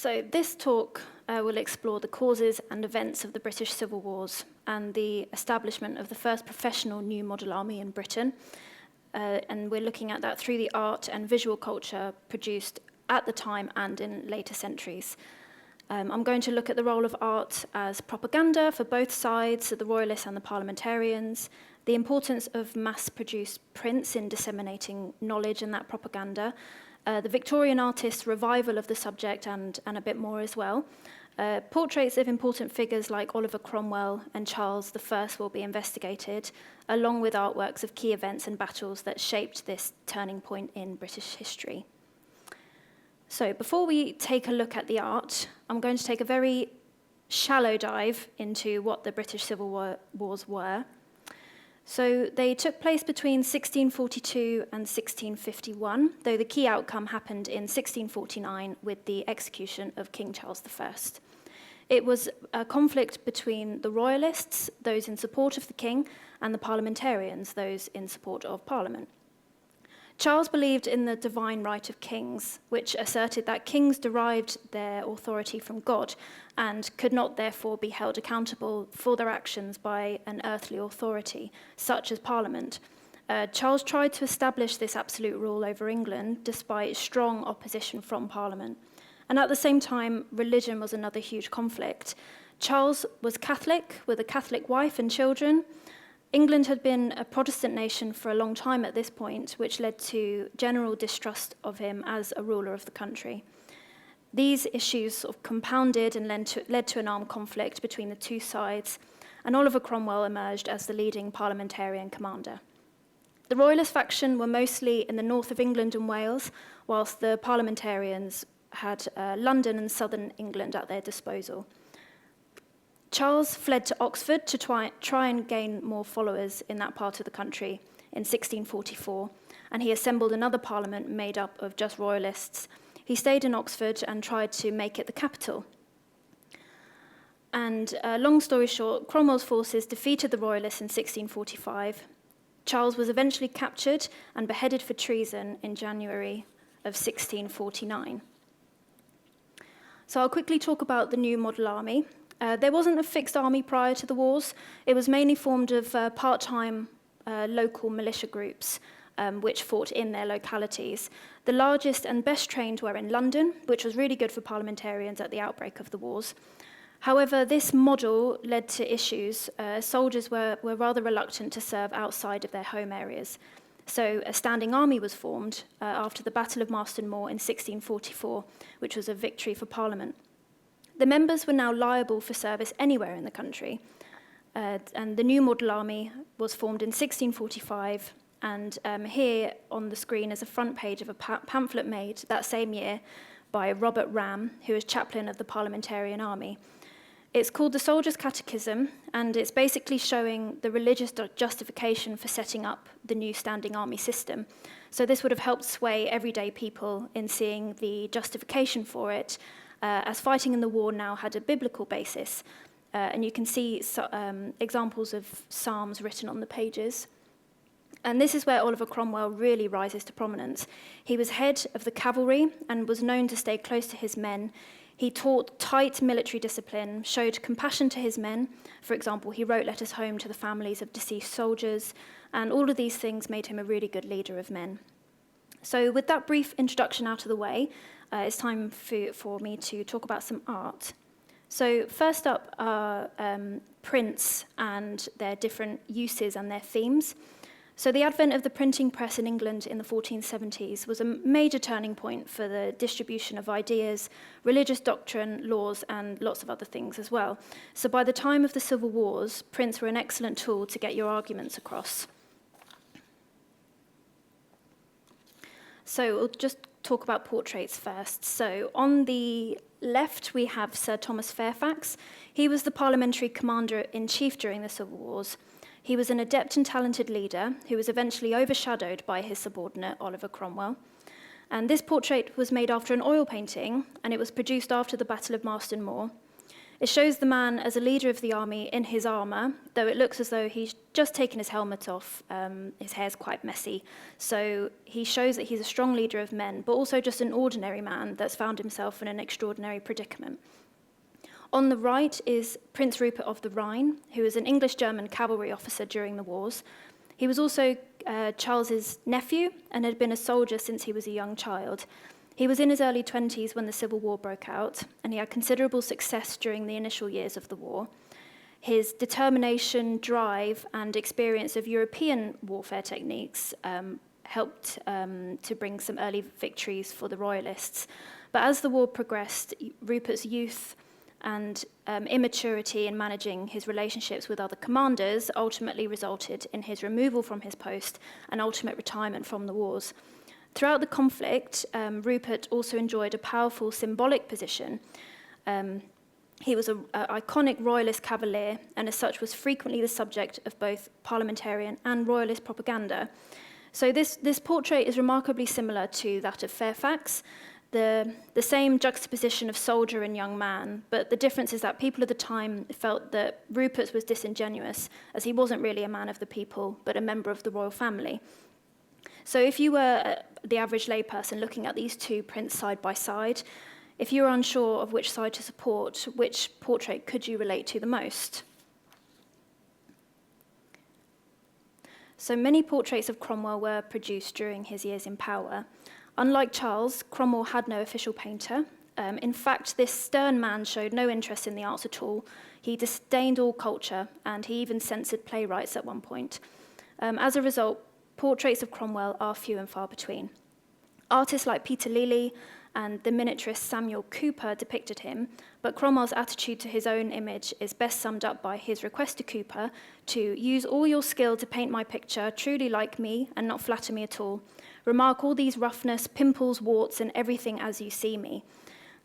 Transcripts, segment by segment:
So this talk will explore the causes and events of the British Civil Wars and the establishment of the first professional new model army in Britain. And we're looking at that through the art and visual culture produced at the time and in later centuries. I'm going to look at the role of art as propaganda for both sides, the Royalists and the Parliamentarians, the importance of mass-produced prints in disseminating knowledge and that propaganda, the Victorian artists' revival of the subject and a bit more as well. Portraits of important figures like Oliver Cromwell and Charles I will be investigated, along with artworks of key events and battles that shaped this turning point in British history. So before we take a look at the art, I'm going to take a very shallow dive into what the British Civil Wars were. So they took place between 1642 and 1651, though the key outcome happened in 1649 with the execution of King Charles I. It was a conflict between the Royalists, those in support of the king, and the Parliamentarians, those in support of Parliament. Charles believed in the divine right of kings, which asserted that kings derived their authority from God and could not therefore be held accountable for their actions by an earthly authority, such as Parliament. Charles tried to establish this absolute rule over England despite strong opposition from Parliament. And at the same time, religion was another huge conflict. Charles was Catholic, with a Catholic wife and children. England had been a Protestant nation for a long time at this point, which led to general distrust of him as a ruler of the country. These issues sort of compounded and led to an armed conflict between the two sides, and Oliver Cromwell emerged as the leading parliamentarian commander. The Royalist faction were mostly in the north of England and Wales, whilst the Parliamentarians had London and southern England at their disposal. Charles fled to Oxford to try and gain more followers in that part of the country in 1644, and he assembled another parliament made up of just Royalists. He stayed in Oxford and tried to make it the capital. And long story short, Cromwell's forces defeated the Royalists in 1645. Charles was eventually captured and beheaded for treason in January of 1649. So I'll quickly talk about the new model army. There wasn't a fixed army prior to the wars. It was mainly formed of part-time local militia groups which fought in their localities. The largest and best trained were in London, which was really good for parliamentarians at the outbreak of the wars. However, this model led to issues. Soldiers were rather reluctant to serve outside of their home areas. So a standing army was formed after the Battle of Marston Moor in 1644, which was a victory for Parliament. The members were now liable for service anywhere in the country, and the new model army was formed in 1645, and here on the screen is a front page of a pamphlet made that same year by Robert Ram, who was chaplain of the Parliamentarian Army. It's called the Soldier's Catechism, and it's basically showing the religious justification for setting up the new standing army system. So this would have helped sway everyday people in seeing the justification for it, as fighting in the war now had a biblical basis. And you can see examples of psalms written on the pages. And this is where Oliver Cromwell really rises to prominence. He was head of the cavalry and was known to stay close to his men. He taught tight military discipline, showed compassion to his men. For example, he wrote letters home to the families of deceased soldiers, and all of these things made him a really good leader of men. So with that brief introduction out of the way, it's time for me to talk about some art. So first up are prints and their different uses and their themes. So the advent of the printing press in England in the 1470s was a major turning point for the distribution of ideas, religious doctrine, laws, and lots of other things as well. So by the time of the Civil Wars, prints were an excellent tool to get your arguments across. So we'll just talk about portraits first. So on the left, we have Sir Thomas Fairfax. He was the parliamentary commander-in-chief during the Civil Wars. He was an adept and talented leader who was eventually overshadowed by his subordinate, Oliver Cromwell. And this portrait was made after an oil painting, and it was produced after the Battle of Marston Moor. It shows the man as a leader of the army in his armour, though it looks as though he's just taken his helmet off. His hair's quite messy. So he shows that he's a strong leader of men, but also just an ordinary man that's found himself in an extraordinary predicament. On the right is Prince Rupert of the Rhine, who was an English-German cavalry officer during the wars. He was also Charles's nephew and had been a soldier since he was a young child. He was in his early 20s when the Civil War broke out, and he had considerable success during the initial years of the war. His determination, drive, and experience of European warfare techniques helped to bring some early victories for the Royalists. But as the war progressed, Rupert's youth and immaturity in managing his relationships with other commanders ultimately resulted in his removal from his post and ultimate retirement from the wars. Throughout the conflict, Rupert also enjoyed a powerful symbolic position. He was an iconic royalist cavalier, and as such was frequently the subject of both parliamentarian and royalist propaganda. So this portrait is remarkably similar to that of Fairfax, the same juxtaposition of soldier and young man, but the difference is that people at the time felt that Rupert was disingenuous, as he wasn't really a man of the people, but a member of the royal family. So if you were the average layperson looking at these two prints side by side, if you were unsure of which side to support, which portrait could you relate to the most? So many portraits of Cromwell were produced during his years in power. Unlike Charles, Cromwell had no official painter. In fact, this stern man showed no interest in the arts at all. He disdained all culture, and he even censored playwrights at one point. As a result, portraits of Cromwell are few and far between. Artists like Peter Lely and the miniaturist Samuel Cooper depicted him, but Cromwell's attitude to his own image is best summed up by his request to Cooper to use all your skill to paint my picture truly like me and not flatter me at all. Remark all these roughness, pimples, warts, and everything as you see me.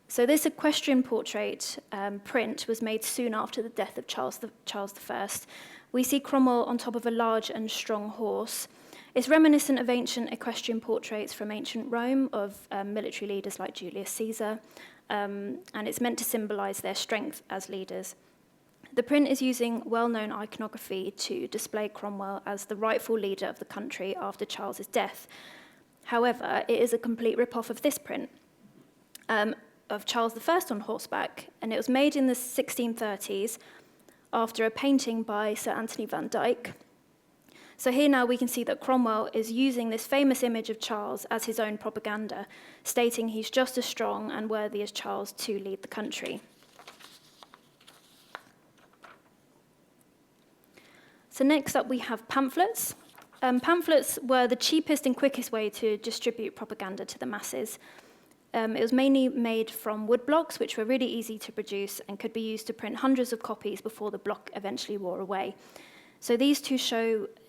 So this equestrian portrait print was made soon after the death of Charles I. We see Cromwell on top of a large and strong horse. It's reminiscent of ancient equestrian portraits from ancient Rome of military leaders like Julius Caesar, and it's meant to symbolize their strength as leaders. The print is using well-known iconography to display Cromwell as the rightful leader of the country after Charles's death. However, it is a complete rip-off of this print of Charles I on horseback, and it was made in the 1630s after a painting by Sir Anthony van Dyck. So here now we can see that Cromwell is using this famous image of Charles as his own propaganda, stating he's just as strong and worthy as Charles to lead the country. So next up we have pamphlets. Pamphlets were the cheapest and quickest way to distribute propaganda to the masses. It was mainly made from wood blocks, which were really easy to produce and could be used to print hundreds of copies before the block eventually wore away. So these two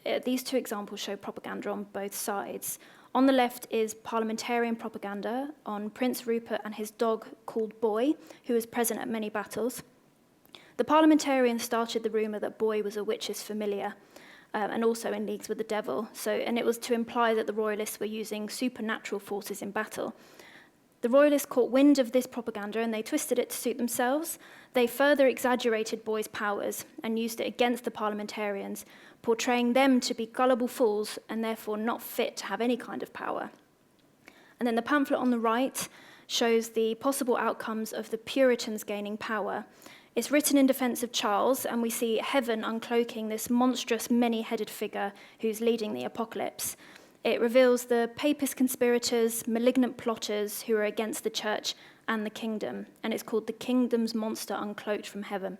examples show propaganda on both sides. On the left is parliamentarian propaganda on Prince Rupert and his dog called Boy, who was present at many battles. The parliamentarians started the rumour that Boy was a witch's familiar, and also in leagues with the devil. And it was to imply that the Royalists were using supernatural forces in battle. The Royalists caught wind of this propaganda and they twisted it to suit themselves. They further exaggerated Boy's powers and used it against the parliamentarians, portraying them to be gullible fools and therefore not fit to have any kind of power. And then the pamphlet on the right shows the possible outcomes of the Puritans gaining power. It's written in defense of Charles, and we see heaven uncloaking this monstrous, many-headed figure who's leading the apocalypse. It reveals the papist conspirators, malignant plotters who are against the church and the kingdom, and it's called The Kingdom's Monster Uncloaked from Heaven.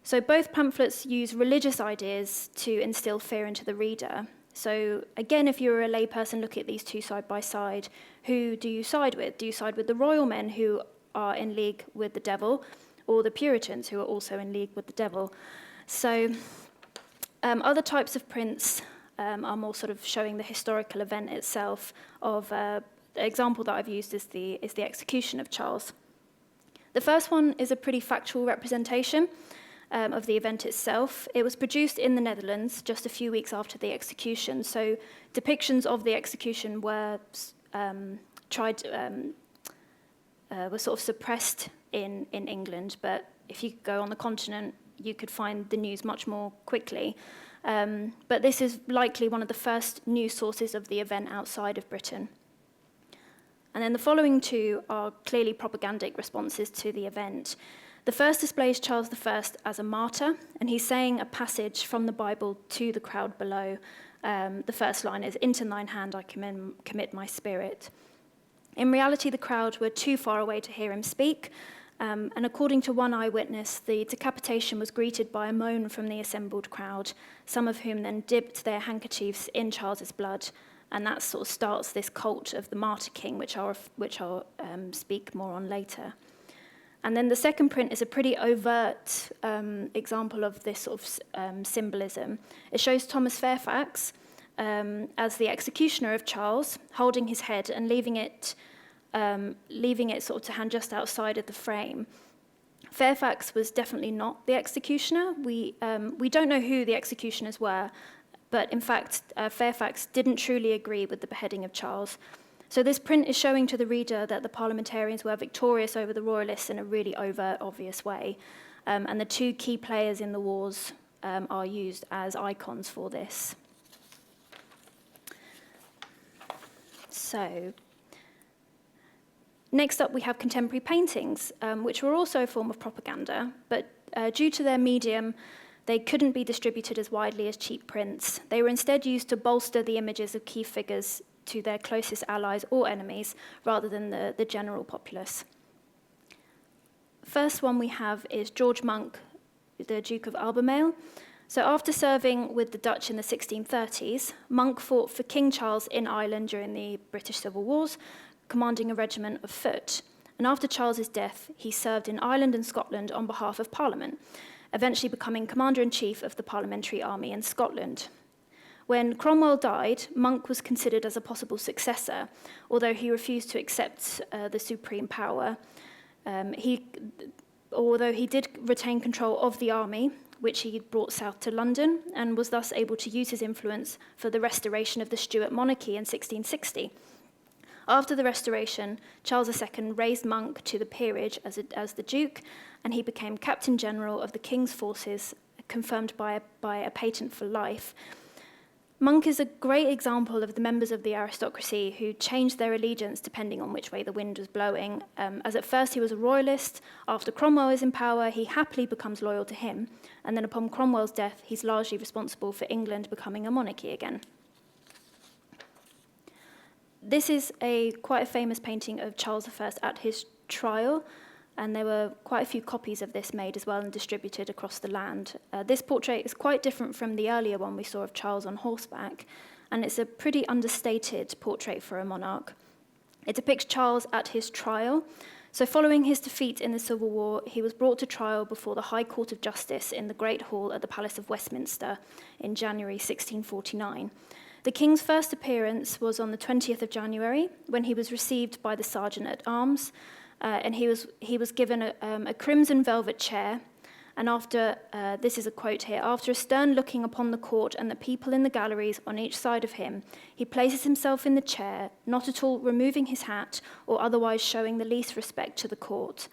So both pamphlets use religious ideas to instill fear into the reader. So again, if you're a layperson, look at these two side by side. Who do you side with? Do you side with the royal men who are in league with the devil, or the Puritans who are also in league with the devil? So other types of prints are more sort of showing the historical event itself. The example that I've used is the execution of Charles. The first one is a pretty factual representation of the event itself. It was produced in the Netherlands just a few weeks after the execution, so depictions of the execution were sort of suppressed in England, but if you go on the continent, you could find the news much more quickly. But this is likely one of the first news sources of the event outside of Britain. And then the following two are clearly propagandic responses to the event. The first displays Charles I as a martyr, and he's saying a passage from the Bible to the crowd below. The first line is, "Into thine hand I commit my spirit." In reality, the crowd were too far away to hear him speak, and according to one eyewitness, the decapitation was greeted by a moan from the assembled crowd, some of whom then dipped their handkerchiefs in Charles's blood, and that sort of starts this cult of the Martyr King, which I'll speak more on later. And then the second print is a pretty overt example of this sort of symbolism. It shows Thomas Fairfax as the executioner of Charles, holding his head and leaving it sort of to hand just outside of the frame. Fairfax was definitely not the executioner. We don't know who the executioners were, but in fact, Fairfax didn't truly agree with the beheading of Charles. So this print is showing to the reader that the parliamentarians were victorious over the royalists in a really overt, obvious way. And the two key players in the wars are used as icons for this. So, next up we have contemporary paintings, which were also a form of propaganda, but due to their medium, they couldn't be distributed as widely as cheap prints. They were instead used to bolster the images of key figures to their closest allies or enemies, rather than the general populace. First one we have is George Monk, the Duke of Albemarle. So after serving with the Dutch in the 1630s, Monk fought for King Charles in Ireland during the British Civil Wars, commanding a regiment of foot. And after Charles's death, he served in Ireland and Scotland on behalf of Parliament, eventually becoming Commander-in-Chief of the Parliamentary Army in Scotland. When Cromwell died, Monk was considered as a possible successor, although he refused to accept the supreme power. Although he did retain control of the army, which he brought south to London, and was thus able to use his influence for the restoration of the Stuart monarchy in 1660. After the restoration, Charles II raised Monk to the peerage as the Duke, and he became Captain General of the King's forces, confirmed by a patent for life. Monk is a great example of the members of the aristocracy who changed their allegiance depending on which way the wind was blowing. As at first he was a royalist, after Cromwell is in power, he happily becomes loyal to him, and then upon Cromwell's death, he's largely responsible for England becoming a monarchy again. This is quite a famous painting of Charles I at his trial, and there were quite a few copies of this made as well and distributed across the land. This portrait is quite different from the earlier one we saw of Charles on horseback, and it's a pretty understated portrait for a monarch. It depicts Charles at his trial. So following his defeat in the Civil War, he was brought to trial before the High Court of Justice in the Great Hall at the Palace of Westminster in January 1649. The King's first appearance was on the 20th of January, when he was received by the Sergeant-at-Arms, and he was given a crimson velvet chair, and after, this is a quote here, "After a stern looking upon the court and the people in the galleries on each side of him, he places himself in the chair, not at all removing his hat or otherwise showing the least respect to the court.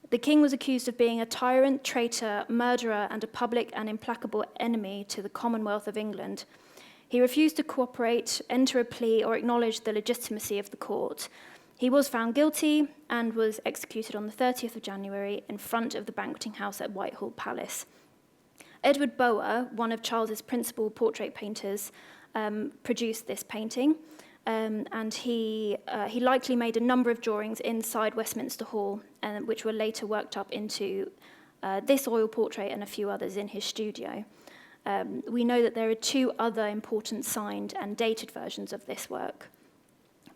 The King was accused of being a tyrant, traitor, murderer, and a public and implacable enemy to the Commonwealth of England. He refused to cooperate, enter a plea, or acknowledge the legitimacy of the court. He was found guilty and was executed on the 30th of January in front of the banqueting house at Whitehall Palace." Edward Bower, one of Charles's principal portrait painters, produced this painting, and he likely made a number of drawings inside Westminster Hall, which were later worked up into this oil portrait and a few others in his studio. We know that there are two other important signed and dated versions of this work.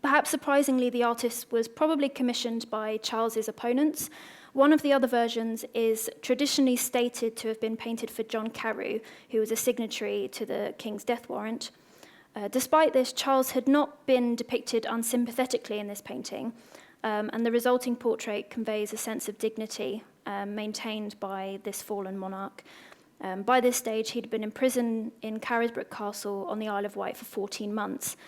Perhaps surprisingly, the artist was probably commissioned by Charles's opponents. One of the other versions is traditionally stated to have been painted for John Carew, who was a signatory to the King's death warrant. Despite this, Charles had not been depicted unsympathetically in this painting, and the resulting portrait conveys a sense of dignity maintained by this fallen monarch. By this stage, he'd been imprisoned in Carisbrooke Castle on the Isle of Wight for 14 months.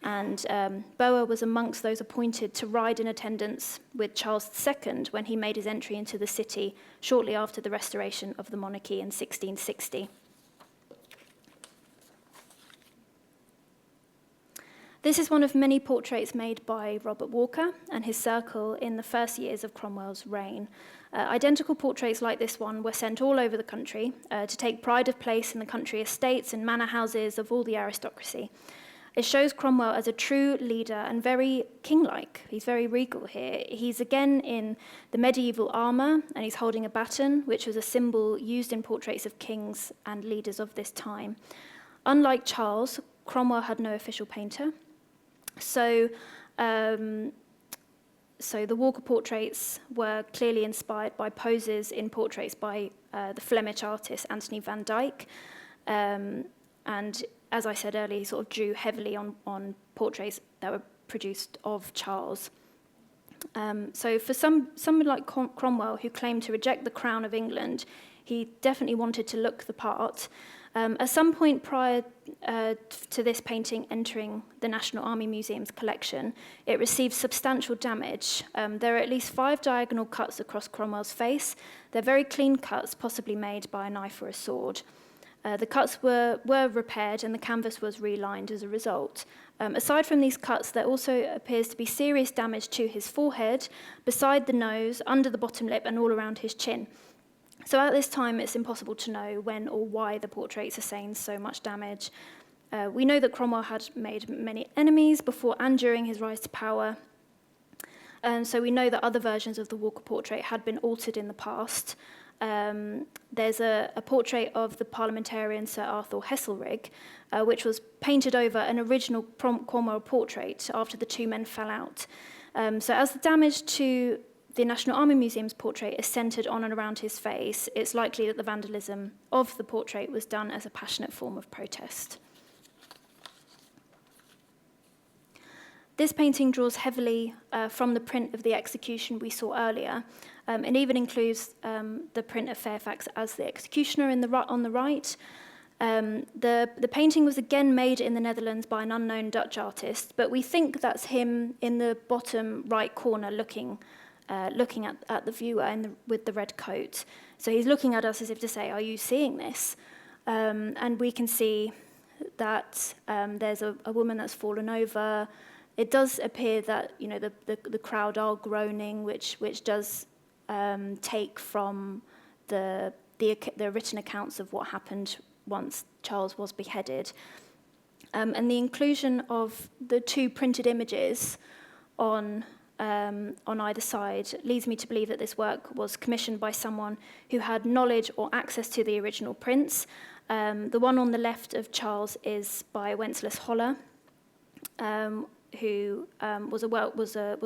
And Boer was amongst those appointed to ride in attendance with Charles II when he made his entry into the city shortly after the restoration of the monarchy in 1660. This is one of many portraits made by Robert Walker and his circle in the first years of Cromwell's reign. Identical portraits like this one were sent all over the country to take pride of place in the country estates and manor houses of all the aristocracy. It shows Cromwell as a true leader and very king-like. He's very regal here. He's again in the medieval armour, and he's holding a baton, which was a symbol used in portraits of kings and leaders of this time. Unlike Charles, Cromwell had no official painter. So the Walker portraits were clearly inspired by poses in portraits by the Flemish artist Anthony van Dyck, and as I said earlier, he sort of drew heavily on portraits that were produced of Charles. So for someone like Cromwell, who claimed to reject the crown of England, he definitely wanted to look the part. At some point prior to this painting entering the National Army Museum's collection, it received substantial damage. There are at least 5 diagonal cuts across Cromwell's face. They're very clean cuts, possibly made by a knife or a sword. The cuts were repaired and the canvas was relined as a result. Aside from these cuts, there also appears to be serious damage to his forehead, beside the nose, under the bottom lip, and all around his chin. So at this time, it's impossible to know when or why the portraits sustained so much damage. We know that Cromwell had made many enemies before and during his rise to power. So we know that other versions of the Walker portrait had been altered in the past. There's a portrait of the parliamentarian Sir Arthur Heselrigg, which was painted over an original Cromwell portrait after the two men fell out. So as the damage to the National Army Museum's portrait is centred on and around his face, it's likely that the vandalism of the portrait was done as a passionate form of protest. This painting draws heavily from the print of the execution we saw earlier. It even includes the print of Fairfax as the executioner on the right. The painting was again made in the Netherlands by an unknown Dutch artist, but we think that's him in the bottom right corner looking at the viewer with the red coat. So he's looking at us as if to say, are you seeing this? And we can see that there's a woman that's fallen over. It does appear that the crowd are groaning, which does take from the written accounts of what happened once Charles was beheaded. And the inclusion of the 2 printed images on either side leads me to believe that this work was commissioned by someone who had knowledge or access to the original prints. The one on the left of Charles is by Wenceslas Holler, who was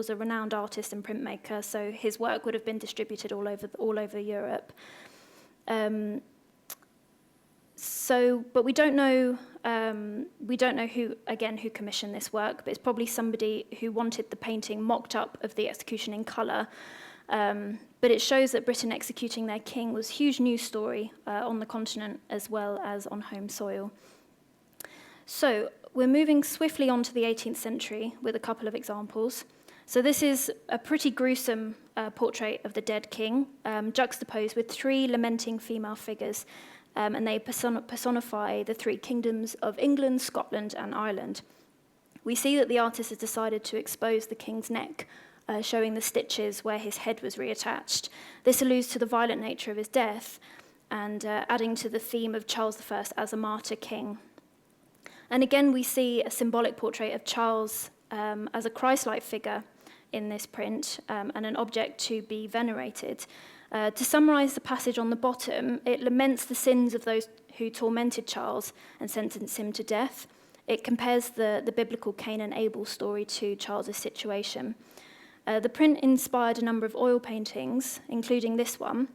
a renowned artist and printmaker. So his work would have been distributed all over Europe. But we don't know who commissioned this work, but it's probably somebody who wanted the painting mocked up of the execution in colour. But it shows that Britain executing their king was a huge news story on the continent as well as on home soil. So we're moving swiftly on to the 18th century with a couple of examples. So this is a pretty gruesome portrait of the dead king, juxtaposed with 3 lamenting female figures. And they personify the 3 kingdoms of England, Scotland, and Ireland. We see that the artist has decided to expose the king's neck, showing the stitches where his head was reattached. This alludes to the violent nature of his death, and adding to the theme of Charles I as a martyr king. And again, we see a symbolic portrait of Charles as a Christ-like figure in this print, and an object to be venerated. To summarise the passage on the bottom, it laments the sins of those who tormented Charles and sentenced him to death. It compares the biblical Cain and Abel story to Charles's situation. The print inspired a number of oil paintings, including this one,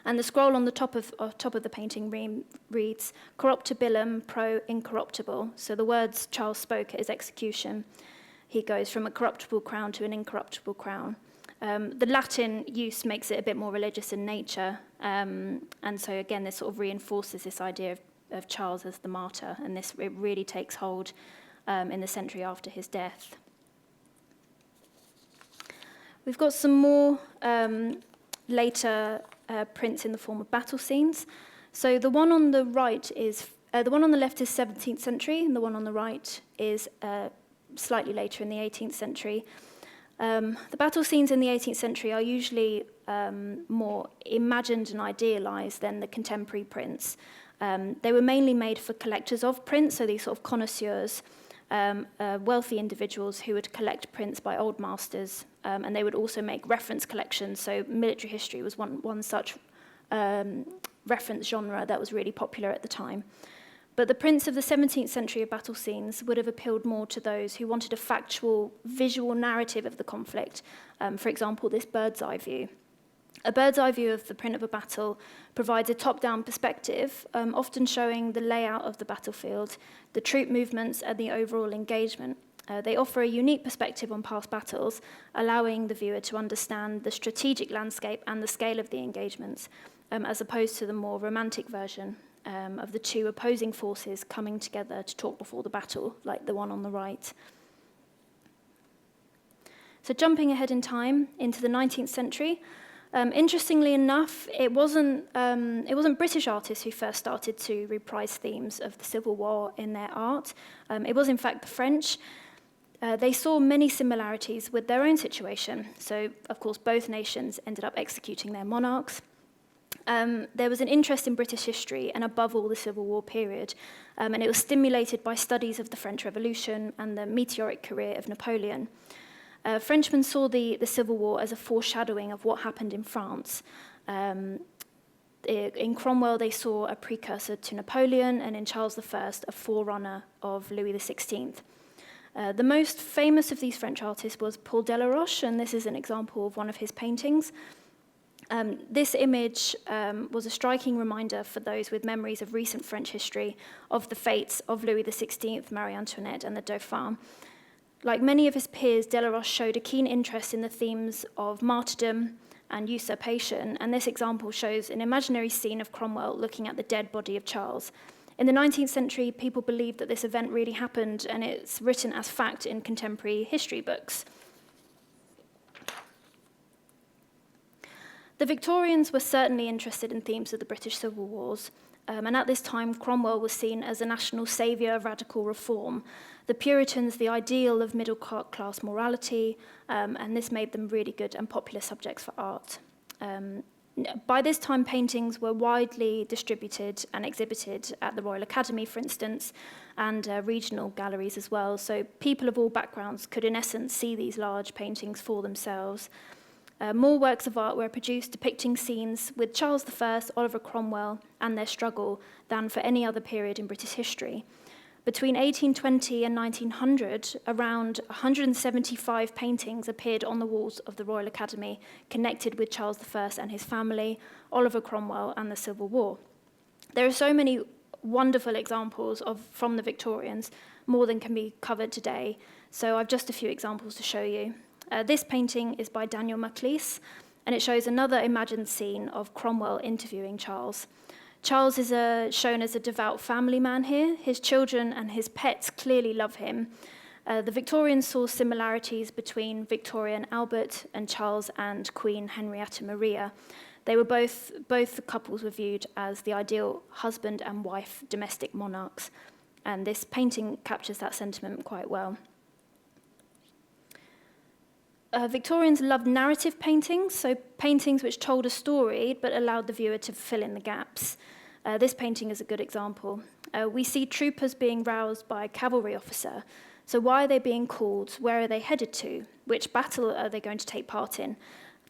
and the scroll on the top of the painting reads, "Corruptibilum pro incorruptible." So the words Charles spoke at his execution. He goes from a corruptible crown to an incorruptible crown. The Latin use makes it a bit more religious in nature, and so again this sort of reinforces this idea of Charles as the martyr, and it really takes hold in the century after his death. We've got some more later prints in the form of battle scenes. So the one on the right is, the one on the left is 17th century, and the one on the right is slightly later in the 18th century. The battle scenes in the 18th century are usually more imagined and idealized than the contemporary prints. They were mainly made for collectors of prints, so these sort of connoisseurs, wealthy individuals who would collect prints by old masters, and they would also make reference collections. So military history was one such reference genre that was really popular at the time. But the prints of the 17th century of battle scenes would have appealed more to those who wanted a factual, visual narrative of the conflict. For example, this bird's eye view. A bird's eye view of the print of a battle provides a top-down perspective, often showing the layout of the battlefield, the troop movements, and the overall engagement. They offer a unique perspective on past battles, allowing the viewer to understand the strategic landscape and the scale of the engagements, as opposed to the more romantic version of the two opposing forces coming together to talk before the battle, like the one on the right. So jumping ahead in time into the 19th century, interestingly enough, it wasn't British artists who first started to reprise themes of the Civil War in their art. It was, in fact, the French. They saw many similarities with their own situation. So, of course, both nations ended up executing their monarchs. There was an interest in British history and, above all, the Civil War period, and it was stimulated by studies of the French Revolution and the meteoric career of Napoleon. Frenchmen saw the Civil War as a foreshadowing of what happened in France. In Cromwell, they saw a precursor to Napoleon, and in Charles I, a forerunner of Louis XVI. The most famous of these French artists was Paul Delaroche, and this is an example of one of his paintings. This image was a striking reminder for those with memories of recent French history of the fates of Louis XVI, Marie Antoinette, and the Dauphin. Like many of his peers, Delaroche showed a keen interest in the themes of martyrdom and usurpation, and this example shows an imaginary scene of Cromwell looking at the dead body of Charles. In the 19th century, people believed that this event really happened, and it's written as fact in contemporary history books. The Victorians were certainly interested in themes of the British Civil Wars, and at this time, Cromwell was seen as a national saviour of radical reform. The Puritans, the ideal of middle-class morality, and this made them really good and popular subjects for art. By this time, paintings were widely distributed and exhibited at the Royal Academy, for instance, and regional galleries as well. So people of all backgrounds could, in essence, see these large paintings for themselves. More works of art were produced depicting scenes with Charles I, Oliver Cromwell, and their struggle than for any other period in British history. Between 1820 and 1900, around 175 paintings appeared on the walls of the Royal Academy, connected with Charles I and his family, Oliver Cromwell, and the Civil War. There are so many wonderful examples from the Victorians, more than can be covered today, so I've just a few examples to show you. This painting is by Daniel Maclise, and it shows another imagined scene of Cromwell interviewing Charles. Charles is shown as a devout family man here. His children and his pets clearly love him. The Victorians saw similarities between Victorian Albert and Charles and Queen Henrietta Maria. They were both the couples were viewed as the ideal husband and wife domestic monarchs, and this painting captures that sentiment quite well. Victorians loved narrative paintings, so paintings which told a story but allowed the viewer to fill in the gaps. This painting is a good example. We see troopers being roused by a cavalry officer. So why are they being called? Where are they headed to? Which battle are they going to take part in?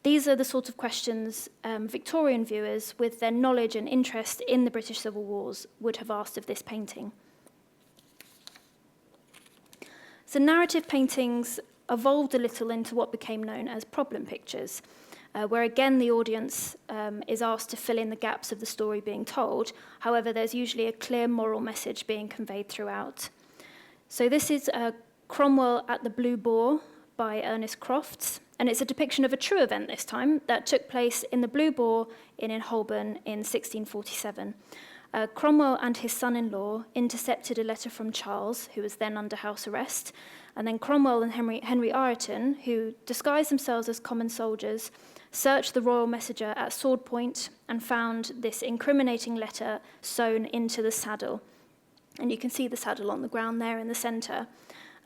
These are the sort of questions Victorian viewers, with their knowledge and interest in the British Civil Wars, would have asked of this painting. So narrative paintings evolved a little into what became known as problem pictures, where again the audience is asked to fill in the gaps of the story being told. However, there's usually a clear moral message being conveyed throughout. So this is Cromwell at the Blue Boar by Ernest Crofts, and it's a depiction of a true event this time that took place in the Blue Boar Inn in Holborn in 1647. Cromwell and his son-in-law intercepted a letter from Charles, who was then under house arrest, and then Cromwell and Henry Ireton, who disguised themselves as common soldiers, searched the royal messenger at sword point and found this incriminating letter sewn into the saddle. And you can see the saddle on the ground there in the centre.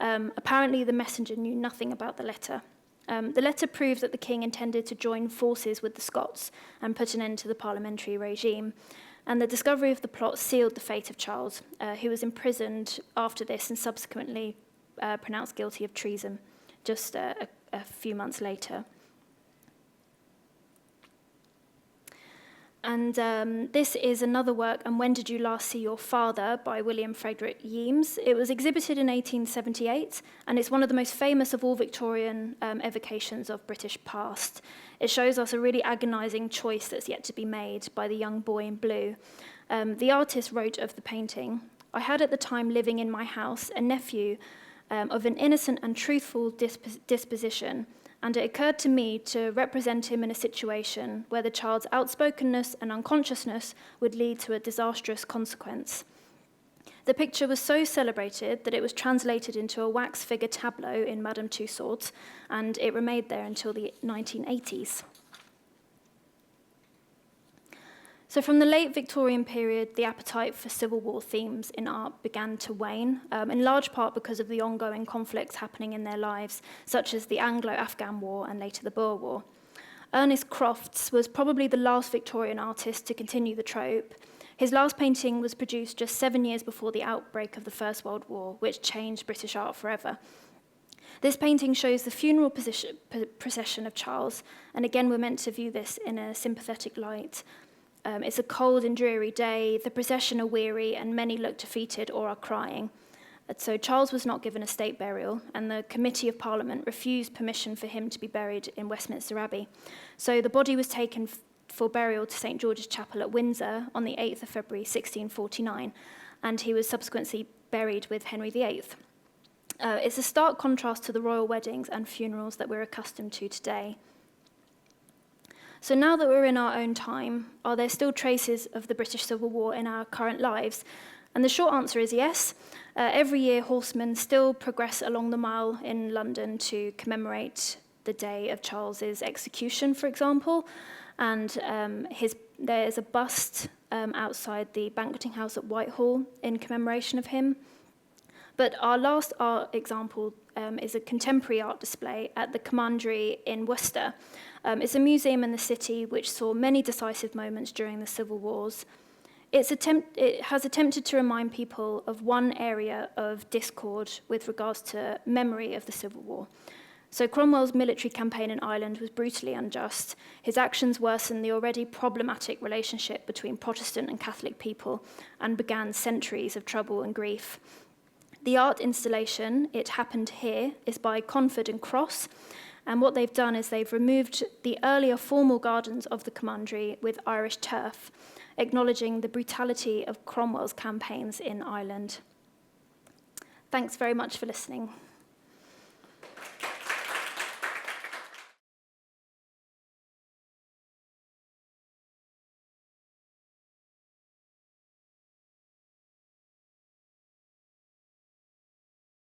Apparently, the messenger knew nothing about the letter. The letter proved that the king intended to join forces with the Scots and put an end to the parliamentary regime. And the discovery of the plot sealed the fate of Charles, who was imprisoned after this and subsequently pronounced guilty of treason just a few months later. And this is another work, And When Did You Last See Your Father, by William Frederick Yeames. It was exhibited in 1878, and it's one of the most famous of all Victorian evocations of British past. It shows us a really agonising choice that's yet to be made by the young boy in blue. The artist wrote of the painting, "I had at the time living in my house a nephew of an innocent and truthful disposition, and it occurred to me to represent him in a situation where the child's outspokenness and unconsciousness would lead to a disastrous consequence. The picture was so celebrated that it was translated into a wax figure tableau in Madame Tussauds, and it remained there until the 1980s. So from the late Victorian period, the appetite for Civil War themes in art began to wane, in large part because of the ongoing conflicts happening in their lives, such as the Anglo-Afghan War and later the Boer War. Ernest Crofts was probably the last Victorian artist to continue the trope. His last painting was produced just 7 years before the outbreak of the First World War, which changed British art forever. This painting shows the funeral procession of Charles, and again we're meant to view this in a sympathetic light. It's a cold and dreary day, the procession are weary, and many look defeated or are crying. So Charles was not given a state burial, and the Committee of Parliament refused permission for him to be buried in Westminster Abbey. So the body was taken for burial to St. George's Chapel at Windsor on the 8th of February 1649, and he was subsequently buried with Henry VIII. It's a stark contrast to the royal weddings and funerals that we're accustomed to today. So now that we're in our own time, are there still traces of the British Civil War in our current lives? And the short answer is yes. Every year, horsemen still progress along the Mile in London to commemorate the day of Charles's execution, for example. And there is a bust outside the banqueting house at Whitehall in commemoration of him. But our last art example is a contemporary art display at the Commandery in Worcester. It's a museum in the city which saw many decisive moments during the Civil Wars. It has attempted to remind people of one area of discord with regards to memory of the Civil War. So Cromwell's military campaign in Ireland was brutally unjust. His actions worsened the already problematic relationship between Protestant and Catholic people and began centuries of trouble and grief. The art installation, It Happened Here, is by Conford and Cross, and what they've done is they've removed the earlier formal gardens of the Commandery with Irish turf, acknowledging the brutality of Cromwell's campaigns in Ireland. Thanks very much for listening.